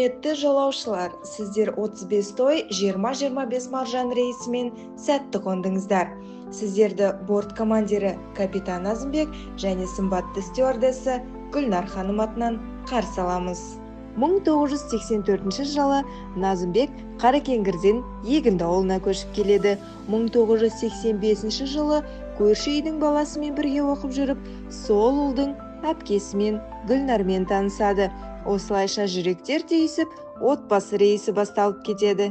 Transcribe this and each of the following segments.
Құрметті жолаушылар, сіздер 35 той 20-25 маржан рейсімен сәтті қондыңыздар. Сіздерді борт командирі капитан Назымбек және сымбатты стюардессы Гүлнар ханым атынан қарсы аламыз. 1984 жылы Назымбек Қаракеңгірден Егінді ауылына көшіп келеді. 1985 жылы көрші үйдің баласымен бірге оқып жүріп, сол ұлдың әпкесімен Гүлнармен танысады. Осылайша жүректер түйісіп, отбасы рейсі басталып кетеді.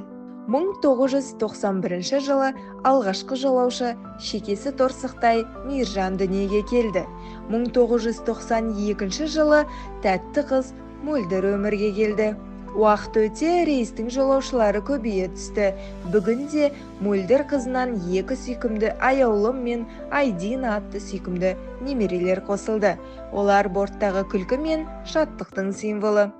1991 жылы алғашқы жолаушы шекесі торсықтай Мейіржан дүниеге келді. 1992 жылы тәтті қыз Мөлдір өмірге келді. Уақыт өте рейстің жолаушылары көбейе түсті. Бүгінде Мөлдір қызынан 2 сүйкімді аяулым мен Айдина атты сүйкімді немерелер қосылды. Олар борттағы күлкі мен шаттықтың символы.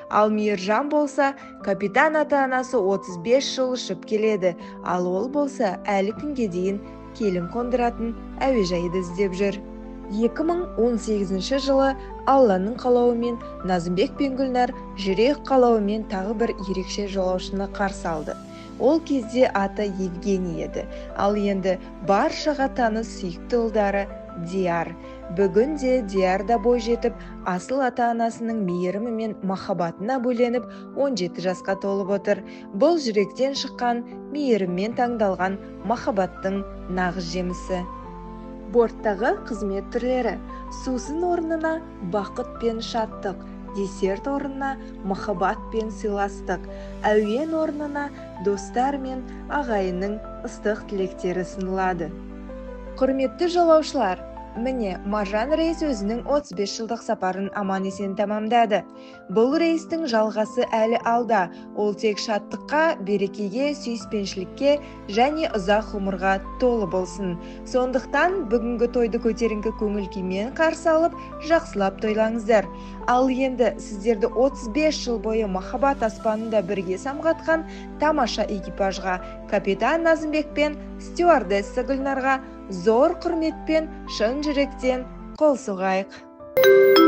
Ал Мейіржан болса, капитан ата-анасы 35 жыл ұшып келеді. Ал ол болса, әлі күнге дейін келін қондыратын әуежайды іздеп жүр. 2018 жылы Алланың қалауымен Назымбек пен Гүлнар жүрек қалауымен тағы бір ерекше жолаушыны қарсы алды. Ол кезде аты Евгений еді. Ал енді баршаға таныс сүйікті ұлдары Диар. Бүгінде Диарда бой жетіп, асыл ата-анасының мейірімі мен махаббатына бөленіп 17 жасқа толып отыр. Бұл жүректен шыққан, мейіріммен таңдалған махаббаттың нағыз жемісі. Борттағы қызмет түрлері: сусын орнына бақыт пен шаттық, десерт орнына махаббат пен сыйластық, әуен орнына достар мен ағайынның ыстық тілектері ұсынылады. Құрметті жолаушылар, міне маржан рейс өзінің 35 жылдық сапарын аман-есен тамамдады. Бұл рейстің жалғасы әлі алда. Ол тек шаттыққа, берекеге, сүйіспеншілікке және ұзақ ғұмырға толы болсын. Сондықтан бүгінгі тойды көтеріңкі көңіл күймен қарсы алып, жақсылап тойлаңыздар. Ал енді сіздерді 35 жыл бойы махаббат аспанында бірге самғатқан тамаша экипажға, капитан Назымбек пен стюардесса Гүлнарға зор құрметпен шын жүректен қол соғайық.